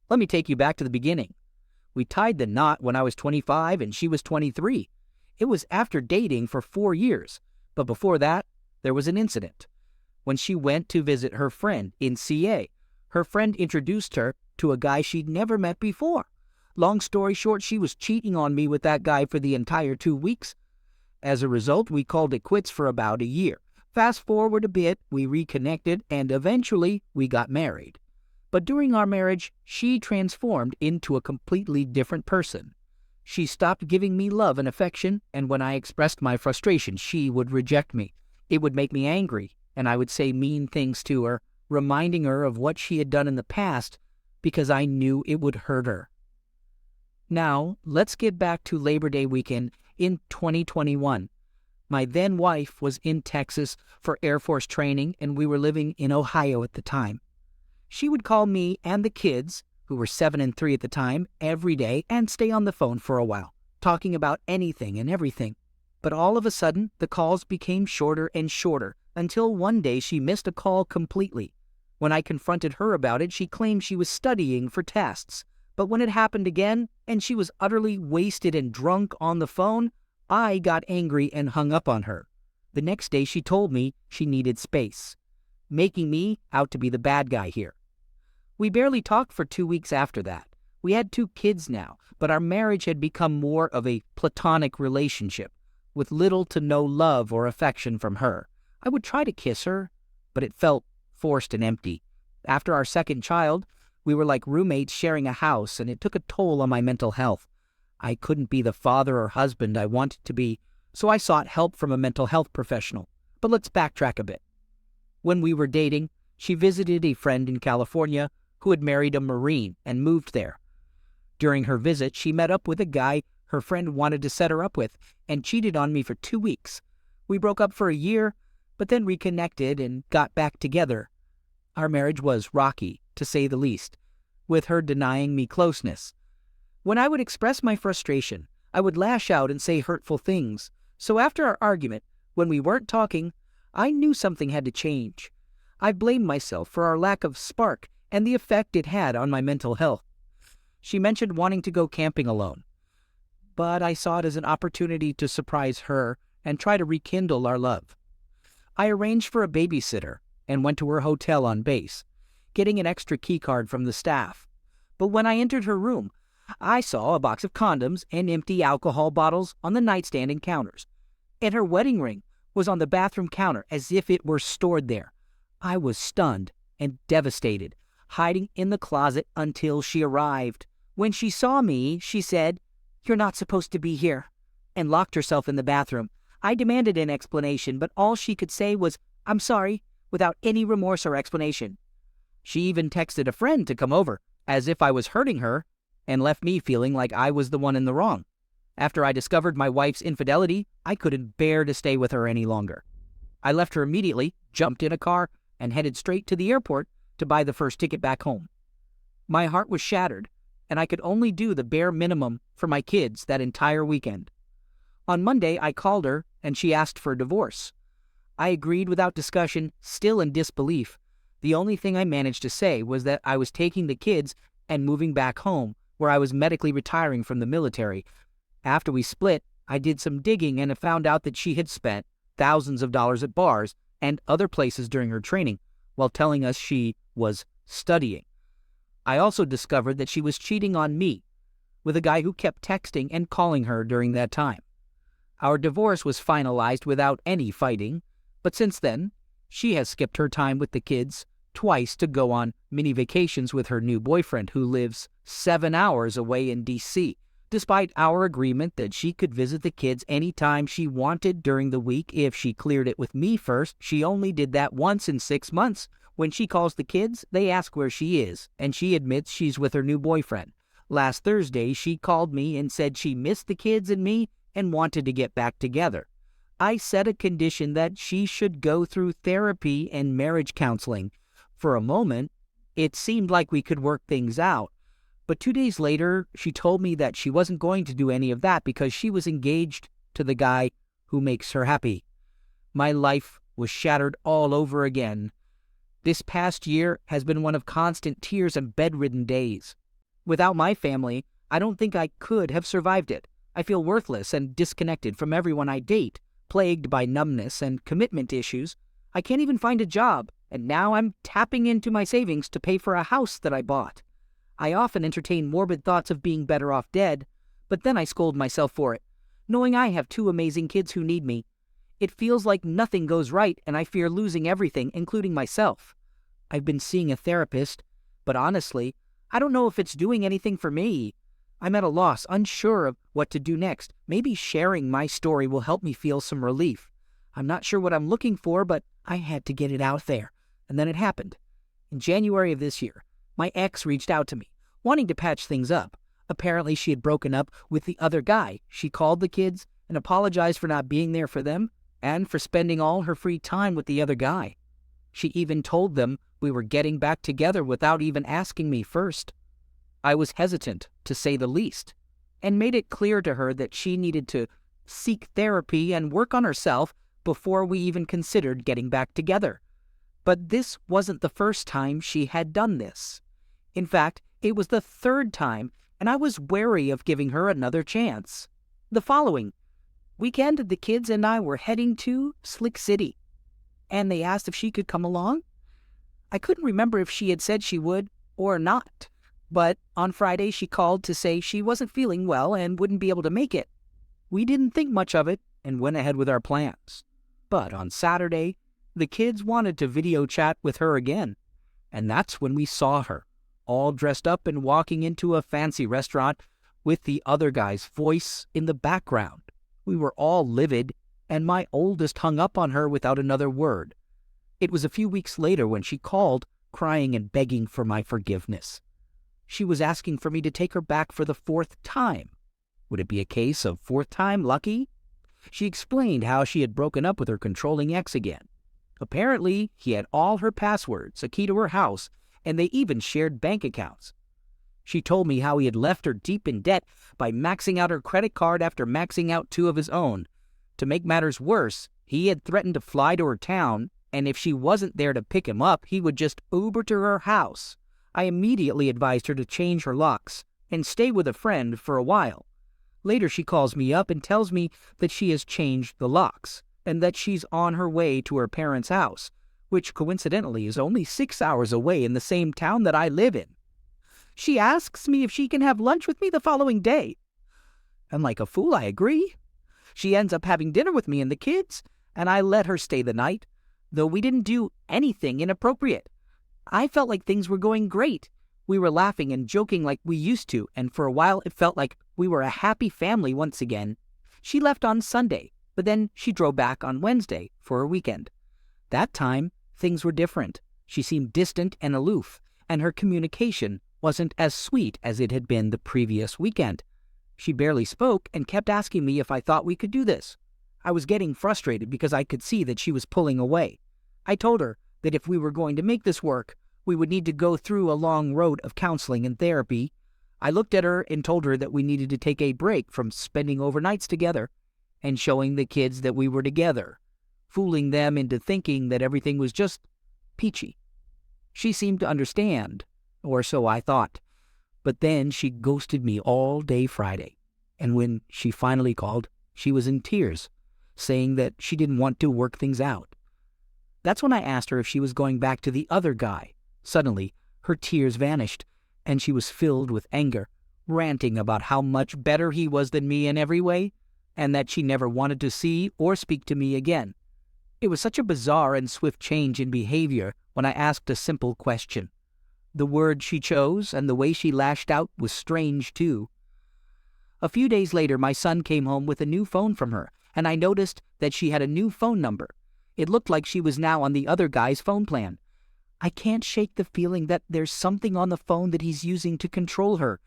Let me take you back to the beginning. We tied the knot when I was 25 and she was 23. It was after dating for 4 years, but before that, there was an incident. When she went to visit her friend in CA, her friend introduced her to a guy she'd never met before. Long story short, she was cheating on me with that guy for the entire 2 weeks. As a result, we called it quits for about a year. Fast forward a bit, we reconnected, and eventually we got married. But during our marriage, she transformed into a completely different person. She stopped giving me love and affection, and when I expressed my frustration, she would reject me. It would make me angry, and I would say mean things to her, reminding her of what she had done in the past because I knew it would hurt her. Now, let's get back to Labor Day weekend in 2021. My then wife was in Texas for Air Force training, and we were living in Ohio at the time. She would call me and the kids, who were 7 and 3 at the time, every day and stay on the phone for a while, talking about anything and everything. But all of a sudden, the calls became shorter and shorter, until one day she missed a call completely. When I confronted her about it, she claimed she was studying for tests. But when it happened again, and she was utterly wasted and drunk on the phone, I got angry and hung up on her. The next day she told me she needed space, making me out to be the bad guy here. We barely talked for 2 weeks after that. We had 2 kids now, but our marriage had become more of a platonic relationship, with little to no love or affection from her. I would try to kiss her, but it felt forced and empty. After our second child, we were like roommates sharing a house, and it took a toll on my mental health. I couldn't be the father or husband I wanted to be, so I sought help from a mental health professional. But let's backtrack a bit. When we were dating, she visited a friend in California who had married a Marine and moved there. During her visit, she met up with a guy her friend wanted to set her up with and cheated on me for 2 weeks. We broke up for a year, but then reconnected and got back together. Our marriage was rocky, to say the least, with her denying me closeness. When I would express my frustration, I would lash out and say hurtful things. So after our argument, when we weren't talking, I knew something had to change. I blamed myself for our lack of spark and the effect it had on my mental health. She mentioned wanting to go camping alone, but I saw it as an opportunity to surprise her and try to rekindle our love. I arranged for a babysitter and went to her hotel on base, getting an extra key card from the staff. But when I entered her room, I saw a box of condoms and empty alcohol bottles on the nightstand and counters, and her wedding ring was on the bathroom counter as if it were stored there. I was stunned and devastated, hiding in the closet until she arrived. When she saw me, she said, "You're not supposed to be here," and locked herself in the bathroom. I demanded an explanation, but all she could say was, "I'm sorry," without any remorse or explanation. She even texted a friend to come over, as if I was hurting her, and left me feeling like I was the one in the wrong. After I discovered my wife's infidelity, I couldn't bear to stay with her any longer. I left her immediately, jumped in a car, and headed straight to the airport to buy the first ticket back home. My heart was shattered, and I could only do the bare minimum for my kids that entire weekend. On Monday, I called her, and she asked for a divorce. I agreed without discussion, still in disbelief. The only thing I managed to say was that I was taking the kids and moving back home, where I was medically retiring from the military. After we split, I did some digging and found out that she had spent thousands of dollars at bars and other places during her training, while telling us she was studying. I also discovered that she was cheating on me with a guy who kept texting and calling her during that time. Our divorce was finalized without any fighting, but since then, she has skipped her time with the kids twice to go on mini vacations with her new boyfriend who lives 7 hours away in D.C., despite our agreement that she could visit the kids anytime she wanted during the week if she cleared it with me first. She only did that once in 6 months. When she calls the kids, they ask where she is, and she admits she's with her new boyfriend. Last Thursday, she called me and said she missed the kids and me and wanted to get back together. I set a condition that she should go through therapy and marriage counseling. For a moment, it seemed like we could work things out. But 2 days later, she told me that she wasn't going to do any of that because she was engaged to the guy who makes her happy. My life was shattered all over again. This past year has been one of constant tears and bedridden days. Without my family, I don't think I could have survived it. I feel worthless and disconnected from everyone I date, plagued by numbness and commitment issues. I can't even find a job, and now I'm tapping into my savings to pay for a house that I bought. I often entertain morbid thoughts of being better off dead, but then I scold myself for it, knowing I have two amazing kids who need me. It feels like nothing goes right, and I fear losing everything, including myself. I've been seeing a therapist, but honestly, I don't know if it's doing anything for me. I'm at a loss, unsure of what to do next. Maybe sharing my story will help me feel some relief. I'm not sure what I'm looking for, but I had to get it out there. And then it happened. In January of this year, my ex reached out to me, wanting to patch things up. Apparently, she had broken up with the other guy. She called the kids and apologized for not being there for them and for spending all her free time with the other guy. She even told them we were getting back together without even asking me first. I was hesitant, to say the least, and made it clear to her that she needed to seek therapy and work on herself before we even considered getting back together. But this wasn't the first time she had done this. In fact, it was the third time, and I was wary of giving her another chance. The following weekend, the kids and I were heading to Slick City, and they asked if she could come along. I couldn't remember if she had said she would or not, but on Friday she called to say she wasn't feeling well and wouldn't be able to make it. We didn't think much of it and went ahead with our plans. But on Saturday, the kids wanted to video chat with her again, and that's when we saw her, all dressed up and walking into a fancy restaurant with the other guy's voice in the background. We were all livid, and my oldest hung up on her without another word. It was a few weeks later when she called, crying and begging for my forgiveness. She was asking for me to take her back for the fourth time. Would it be a case of fourth time lucky? She explained how she had broken up with her controlling ex again. Apparently, he had all her passwords, a key to her house, and they even shared bank accounts. She told me how he had left her deep in debt by maxing out her credit card after maxing out two of his own. To make matters worse, he had threatened to fly to her town, and if she wasn't there to pick him up, he would just Uber to her house. I immediately advised her to change her locks and stay with a friend for a while. Later, she calls me up and tells me that she has changed the locks and that she's on her way to her parents' house, which coincidentally is only 6 hours away in the same town that I live in. She asks me if she can have lunch with me the following day. And like a fool, I agree. She ends up having dinner with me and the kids, and I let her stay the night, though we didn't do anything inappropriate. I felt like things were going great. We were laughing and joking like we used to, and for a while it felt like we were a happy family once again. She left on Sunday, but then she drove back on Wednesday for her weekend. That time, things were different. She seemed distant and aloof, and her communication wasn't as sweet as it had been the previous weekend. She barely spoke and kept asking me if I thought we could do this. I was getting frustrated because I could see that she was pulling away. I told her that if we were going to make this work, we would need to go through a long road of counseling and therapy. I looked at her and told her that we needed to take a break from spending overnights together and showing the kids that we were together, fooling them into thinking that everything was just peachy. She seemed to understand, or so I thought. But then she ghosted me all day Friday, and when she finally called, she was in tears, saying that she didn't want to work things out. That's when I asked her if she was going back to the other guy. Suddenly, her tears vanished, and she was filled with anger, ranting about how much better he was than me in every way, and that she never wanted to see or speak to me again. It was such a bizarre and swift change in behavior when I asked a simple question. The word she chose and the way she lashed out was strange, too. A few days later, my son came home with a new phone from her, and I noticed that she had a new phone number. It looked like she was now on the other guy's phone plan. I can't shake the feeling that there's something on the phone that he's using to control her.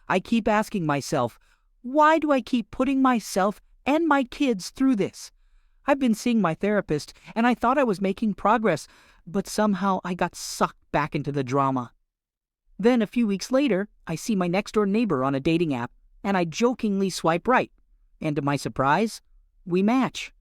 I keep asking myself, why do I keep putting myself and my kids through this? I've been seeing my therapist, and I thought I was making progress, but somehow I got sucked back into the drama. Then a few weeks later, I see my next-door neighbor on a dating app, and I jokingly swipe right. And to my surprise, we match.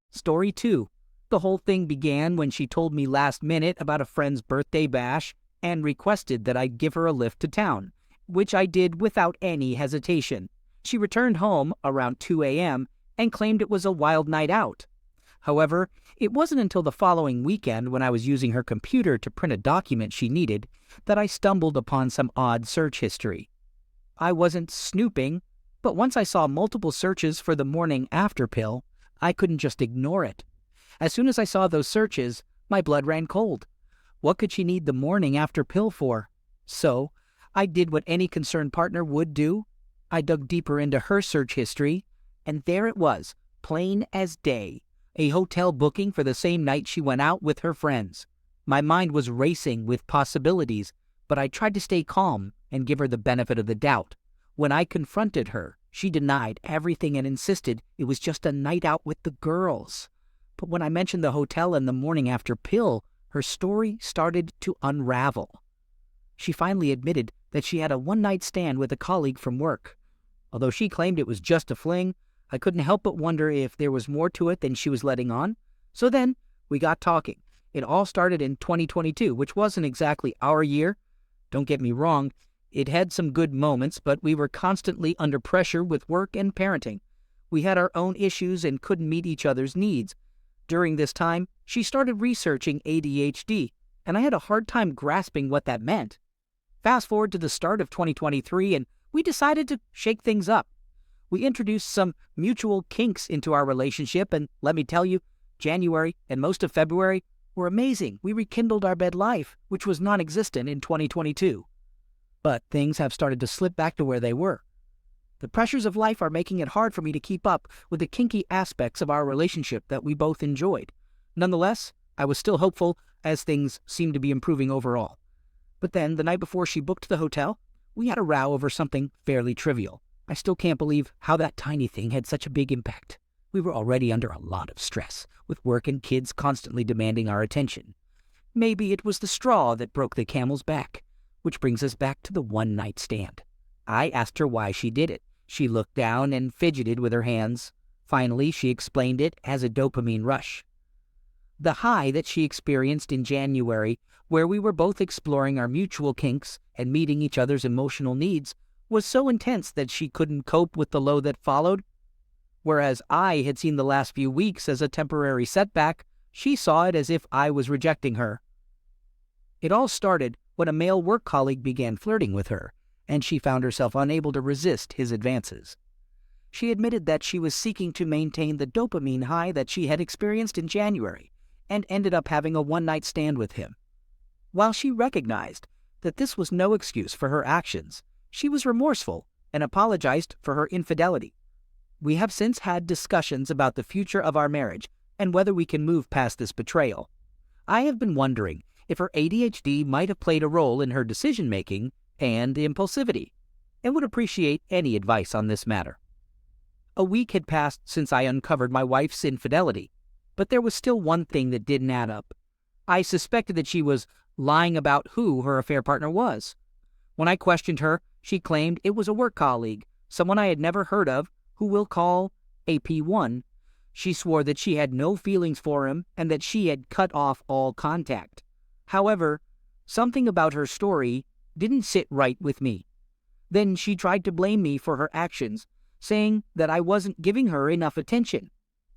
Story 2. The whole thing began when she told me last minute about a friend's birthday bash and requested that I give her a lift to town, which I did without any hesitation. She returned home around 2 a.m. and claimed it was a wild night out. However, it wasn't until the following weekend, when I was using her computer to print a document she needed, that I stumbled upon some odd search history. I wasn't snooping, but once I saw multiple searches for the morning after pill, I couldn't just ignore it. As soon as I saw those searches, my blood ran cold. What could she need the morning after pill for? So, I did what any concerned partner would do. I dug deeper into her search history, and there it was, plain as day. A hotel booking for the same night she went out with her friends. My mind was racing with possibilities, but I tried to stay calm and give her the benefit of the doubt. When I confronted her, she denied everything and insisted it was just a night out with the girls. But when I mentioned the hotel and the morning after pill, her story started to unravel. She finally admitted that she had a one-night stand with a colleague from work. Although she claimed it was just a fling, I couldn't help but wonder if there was more to it than she was letting on. So then, we got talking. It all started in 2022, which wasn't exactly our year. Don't get me wrong, it had some good moments, but we were constantly under pressure with work and parenting. We had our own issues and couldn't meet each other's needs. During this time, she started researching ADHD, and I had a hard time grasping what that meant. Fast forward to the start of 2023, and we decided to shake things up. We introduced some mutual kinks into our relationship, and let me tell you, January and most of February were amazing. We rekindled our bed life, which was non-existent in 2022. But things have started to slip back to where they were. The pressures of life are making it hard for me to keep up with the kinky aspects of our relationship that we both enjoyed. Nonetheless, I was still hopeful, as things seemed to be improving overall. But then, the night before she booked the hotel, we had a row over something fairly trivial. I still can't believe how that tiny thing had such a big impact. We were already under a lot of stress, with work and kids constantly demanding our attention. Maybe it was the straw that broke the camel's back, which brings us back to the one-night stand. I asked her why she did it. She looked down and fidgeted with her hands. Finally, she explained it as a dopamine rush. The high that she experienced in January, where we were both exploring our mutual kinks and meeting each other's emotional needs, was so intense that she couldn't cope with the low that followed. Whereas I had seen the last few weeks as a temporary setback, she saw it as if I was rejecting her. It all started when a male work colleague began flirting with her, and she found herself unable to resist his advances. She admitted that she was seeking to maintain the dopamine high that she had experienced in January, and ended up having a one-night stand with him. While she recognized that this was no excuse for her actions, she was remorseful and apologized for her infidelity. We have since had discussions about the future of our marriage and whether we can move past this betrayal. I have been wondering if her ADHD might have played a role in her decision-making and impulsivity, and would appreciate any advice on this matter. A week had passed since I uncovered my wife's infidelity, but there was still one thing that didn't add up. I suspected that she was lying about who her affair partner was. When I questioned her, she claimed it was a work colleague, someone I had never heard of, who we'll call AP1. She swore that she had no feelings for him and that she had cut off all contact. However, something about her story didn't sit right with me. Then she tried to blame me for her actions, saying that I wasn't giving her enough attention.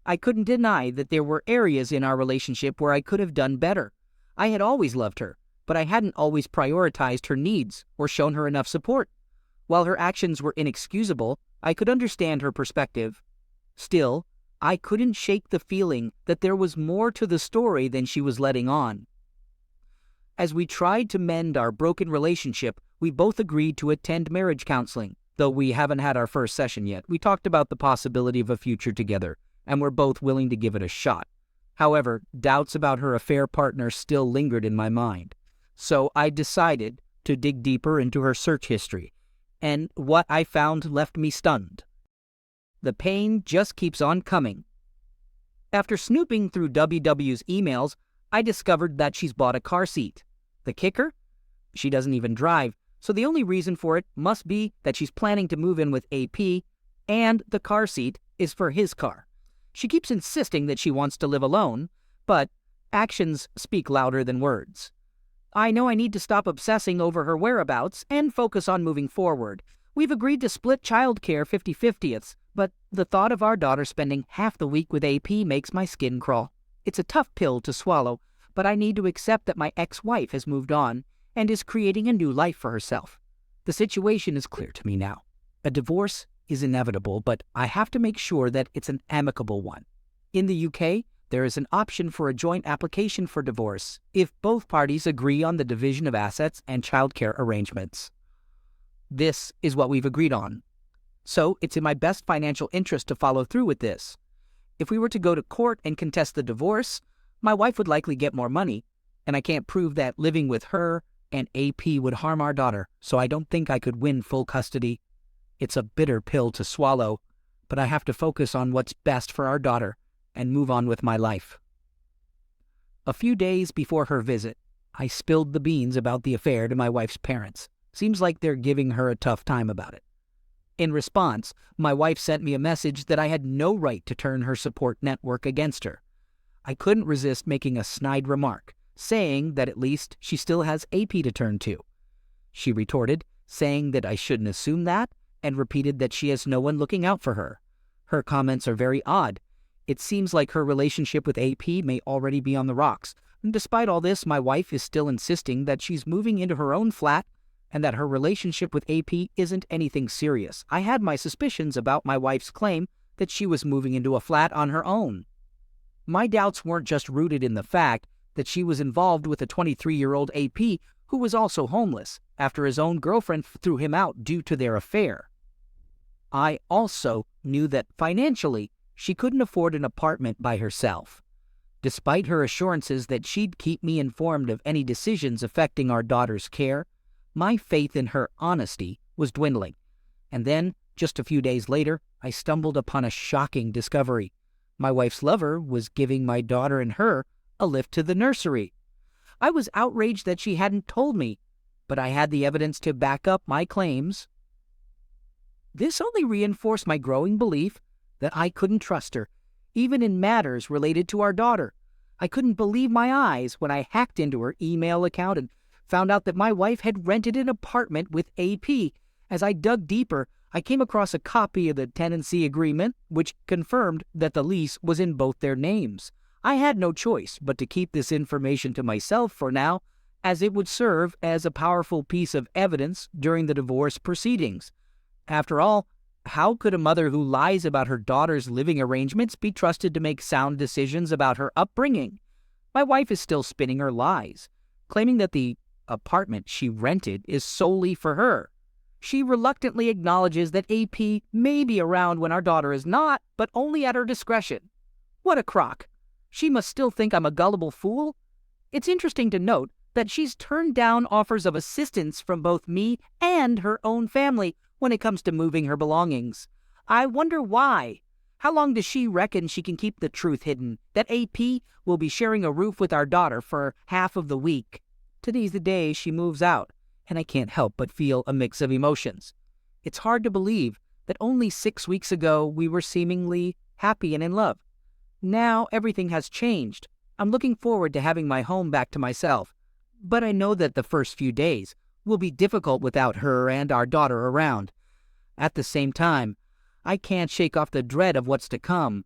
I couldn't deny that there were areas in our relationship where I could have done better. I had always loved her, but I hadn't always prioritized her needs or shown her enough support. While her actions were inexcusable, I could understand her perspective. Still, I couldn't shake the feeling that there was more to the story than she was letting on. As we tried to mend our broken relationship, we both agreed to attend marriage counseling. Though we haven't had our first session yet, we talked about the possibility of a future together, and we're both willing to give it a shot. However, doubts about her affair partner still lingered in my mind. So I decided to dig deeper into her search history, and what I found left me stunned. The pain just keeps on coming. After snooping through WW's emails, I discovered that she's bought a car seat. The kicker? She doesn't even drive, so the only reason for it must be that she's planning to move in with AP, and the car seat is for his car. She keeps insisting that she wants to live alone, but actions speak louder than words. I know I need to stop obsessing over her whereabouts and focus on moving forward. We've agreed to split childcare 50-50ths, but the thought of our daughter spending half the week with AP makes my skin crawl. It's a tough pill to swallow, but I need to accept that my ex-wife has moved on and is creating a new life for herself. The situation is clear to me now. A divorce is inevitable, but I have to make sure that it's an amicable one. In the UK, there is an option for a joint application for divorce if both parties agree on the division of assets and childcare arrangements. This is what we've agreed on. So it's in my best financial interest to follow through with this. If we were to go to court and contest the divorce, my wife would likely get more money, and I can't prove that living with her and AP would harm our daughter, so I don't think I could win full custody. It's a bitter pill to swallow, but I have to focus on what's best for our daughter and move on with my life. A few days before her visit, I spilled the beans about the affair to my wife's parents. Seems like they're giving her a tough time about it. In response, my wife sent me a message that I had no right to turn her support network against her. I couldn't resist making a snide remark, saying that at least she still has AP to turn to. She retorted, saying that I shouldn't assume that, and repeated that she has no one looking out for her. Her comments are very odd. It seems like her relationship with AP may already be on the rocks. And despite all this, my wife is still insisting that she's moving into her own flat and that her relationship with AP isn't anything serious. I had my suspicions about my wife's claim that she was moving into a flat on her own. My doubts weren't just rooted in the fact that she was involved with a 23-year-old AP who was also homeless after his own girlfriend threw him out due to their affair. I also knew that financially, she couldn't afford an apartment by herself. Despite her assurances that she'd keep me informed of any decisions affecting our daughter's care, my faith in her honesty was dwindling. And then, just a few days later, I stumbled upon a shocking discovery. My wife's lover was giving my daughter and her a lift to the nursery. I was outraged that she hadn't told me, but I had the evidence to back up my claims. This only reinforced my growing belief that I couldn't trust her, even in matters related to our daughter. I couldn't believe my eyes when I hacked into her email account and found out that my wife had rented an apartment with AP. As I dug deeper, I came across a copy of the tenancy agreement, which confirmed that the lease was in both their names. I had no choice but to keep this information to myself for now, as it would serve as a powerful piece of evidence during the divorce proceedings. After all, how could a mother who lies about her daughter's living arrangements be trusted to make sound decisions about her upbringing? My wife is still spinning her lies, claiming that the apartment she rented is solely for her. She reluctantly acknowledges that AP may be around when our daughter is not, but only at her discretion. What a crock. She must still think I'm a gullible fool. It's interesting to note that she's turned down offers of assistance from both me and her own family when it comes to moving her belongings. I wonder why. How long does she reckon she can keep the truth hidden, that AP will be sharing a roof with our daughter for half of the week? Today's the day she moves out, and I can't help but feel a mix of emotions. It's hard to believe that only 6 weeks ago we were seemingly happy and in love. Now everything has changed. I'm looking forward to having my home back to myself, but I know that the first few days will be difficult without her and our daughter around. At the same time, I can't shake off the dread of what's to come.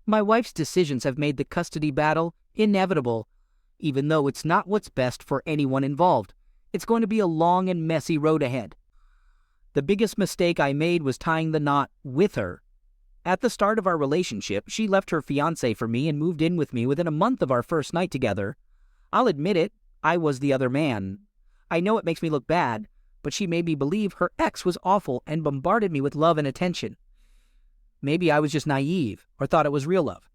My wife's decisions have made the custody battle inevitable, even though it's not what's best for anyone involved. It's going to be a long and messy road ahead. The biggest mistake I made was tying the knot with her. At the start of our relationship, she left her fiancé for me and moved in with me within a month of our first night together. I'll admit it, I was the other man. I know it makes me look bad, but she made me believe her ex was awful and bombarded me with love and attention. Maybe I was just naive or thought it was real love.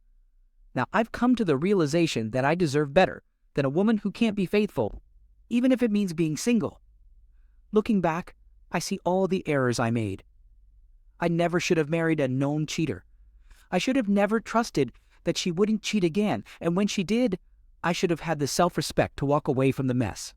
Now, I've come to the realization that I deserve better than a woman who can't be faithful, even if it means being single. Looking back, I see all the errors I made. I never should have married a known cheater. I should have never trusted that she wouldn't cheat again, and when she did, I should have had the self-respect to walk away from the mess.